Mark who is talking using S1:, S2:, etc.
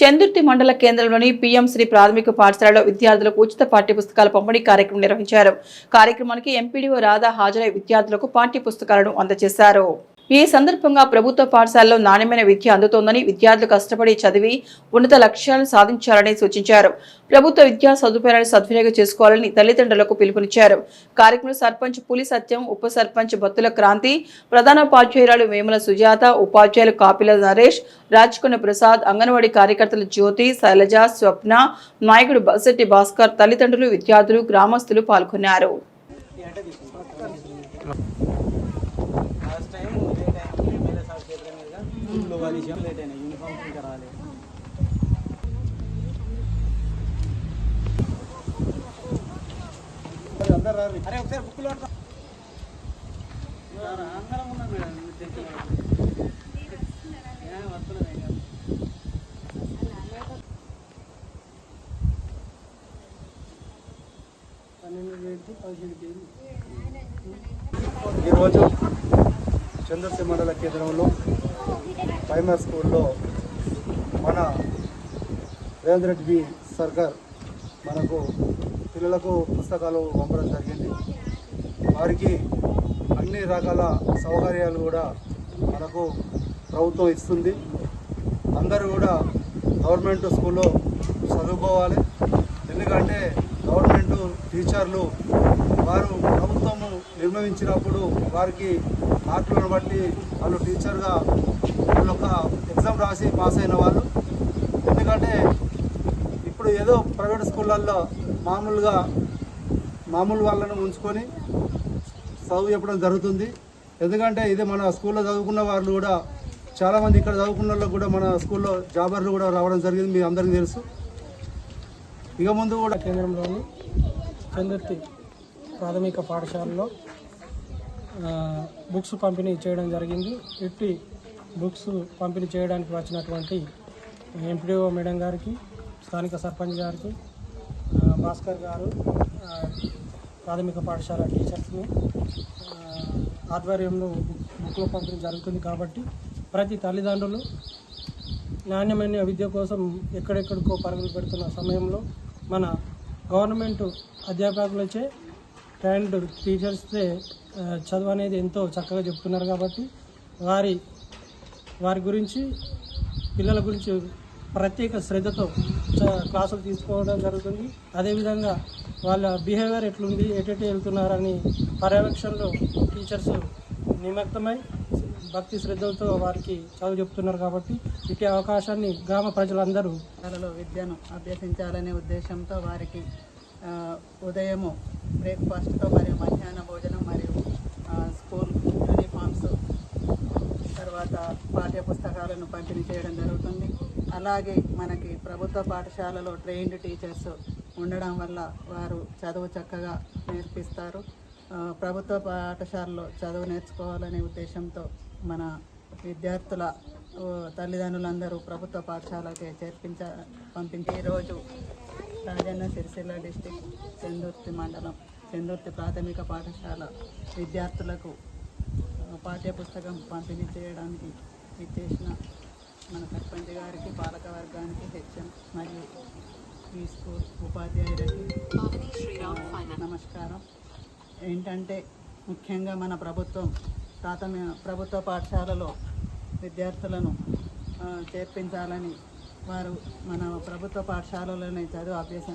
S1: చందుర్తి మండల కేంద్రంలోని పీఎం శ్రీ ప్రాథమిక పాఠశాలలో విద్యార్థులకు ఉచిత పాఠ్యపుస్తకాల పంపిణీ కార్యక్రమం నిర్వహించారు. కార్యక్రమానికి ఎంపీడీఓ రాధా హాజరై విద్యార్థులకు పాఠ్యపుస్తకాలను అందజేశారు. ఈ సందర్భంగా ప్రభుత్వ పాఠశాలలో నాణ్యమైన విద్య అందుతోందని, విద్యార్థులు కష్టపడి చదివి ఉన్నత లక్ష్యాలను సాధించాలని సూచించారు. ప్రభుత్వ విద్యా సదుపాయాలను సద్వినియోగం చేసుకోవాలని తల్లిదండ్రులకు పిలుపునిచ్చారు. కార్యక్రమంలో సర్పంచ్ పులి సత్యం, ఉప సర్పంచ్ బత్తుల క్రాంతి, ప్రధానోపాధ్యాయురాలు వేముల సుజాత, ఉపాధ్యాయులు కాపిల నరేష్, రాజ్కొండ ప్రసాద్, అంగన్వాడీ కార్యకర్తలు జ్యోతి, శైలజ, స్వప్న, నాయకుడు బసెట్టి భాస్కర్, తల్లిదండ్రులు, విద్యార్థులు, గ్రామస్తులు పాల్గొన్నారు.
S2: అరే ఒకసారి బుక్లో అందరం ఉన్నాం మేడం.
S3: ఈరోజు చందుర్తి మండల కేంద్రంలో ప్రైమరీ స్కూల్లో మన రేవంత్ రెడ్డి సర్కార్ మనకు పిల్లలకు పుస్తకాలు పంపడం జరిగింది. వారికి అన్ని రకాల సౌకర్యాలు కూడా మనకు ప్రభుత్వం ఇస్తుంది. అందరూ కూడా గవర్నమెంట్ స్కూల్లో చదువుకోవాలి. ఎందుకంటే గవర్నమెంట్ టీచర్లు వారు ప్రభుత్వము నిర్ణయించినప్పుడు వారికి మార్కులను బట్టి వాళ్ళు టీచర్గా వాళ్ళు ఒక ఎగ్జామ్ రాసి పాస్ అయిన వాళ్ళు. ఎందుకంటే ఇప్పుడు ఏదో ప్రైవేట్ స్కూళ్ళల్లో మామూలు వాళ్ళను ఉంచుకొని చదువు చెప్పడం జరుగుతుంది. ఎందుకంటే ఇది మన స్కూల్లో చదువుకున్న వాళ్ళు కూడా చాలామంది ఇక్కడ చదువుకున్న వాళ్ళకు కూడా మన స్కూల్లో జాబర్లు కూడా రావడం జరిగింది, మీ అందరికీ తెలుసు. ఇక ముందు కూడా
S2: కేంద్రంలోని చందుర్తి ప్రాథమిక పాఠశాలలో బుక్స్ పంపిణీ చేయడం జరిగింది. ఇట్టి బుక్స్ పంపిణీ చేయడానికి వచ్చినటువంటి ఎంపీడీఓ మేడం గారికి, స్థానిక సర్పంచ్ గారికి, భాస్కర్ గారు, ప్రాథమిక పాఠశాల టీచర్స్ని ఆధ్వర్యంలో బుక్లో పంపిణీ జరుగుతుంది. కాబట్టి ప్రతి తల్లిదండ్రులు నాణ్యమైన విద్య కోసం ఎక్కడెక్కడికో పరుగులు పెడుతున్న సమయంలో మన గవర్నమెంట్ అధ్యాపకులచే ట్రైన్డ్ టీచర్స్తే చదువు అనేది ఎంతో చక్కగా చెప్తున్నారు. కాబట్టి వారి గురించి, పిల్లల గురించి ప్రత్యేక శ్రద్ధతో క్లాసులు తీసుకోవడం జరుగుతుంది. అదేవిధంగా వాళ్ళ బిహేవియర్ ఎట్లుంది, ఎటు వెళ్తున్నారని పర్యవేక్షణలో టీచర్స్ నిమగ్నమై భక్తి శ్రద్ధలతో వారికి చదువు చెప్తున్నారు. కాబట్టి ఇటు అవకాశాన్ని గ్రామ ప్రజలందరూ
S4: విద్యను అభ్యసించాలనే ఉద్దేశంతో వారికి ఉదయము బ్రేక్ఫాస్ట్తో మరియు మధ్యాహ్న భోజనం మరియు స్కూల్ యూనిఫామ్స్, తర్వాత పాఠ్య పుస్తకాలను పంపిణీ చేయడం జరుగుతుంది. అలాగే మనకి ప్రభుత్వ పాఠశాలలో ట్రైన్డ్ టీచర్స్ ఉండడం వల్ల వారు చదువు చక్కగా నేర్పిస్తారు. ప్రభుత్వ పాఠశాలలో చదువు నేర్చుకోవాలనే ఉద్దేశంతో మన విద్యార్థుల తల్లిదండ్రులందరూ ప్రభుత్వ పాఠశాలకే పంపించి ఈరోజు రాజన్న సిరిసిల్ల డిస్టిక్ చందుర్తి మండలం చందుర్తి ప్రాథమిక పాఠశాల విద్యార్థులకు పాఠ్యపుస్తకం పంపిణీ చేయడానికి విచ్చేసిన మన సర్పంచ్ గారికి, పాలక వర్గానికి, హెచ్ఎం మరియు ఈ స్కూల్ ఉపాధ్యాయులకి నమస్కారం. ఏంటంటే ముఖ్యంగా మన ప్రభుత్వ పాఠశాలలో విద్యార్థులను చేర్పించాలని వారు మన ప్రభుత్వ పాఠశాలలోనే చదువు అభ్యసన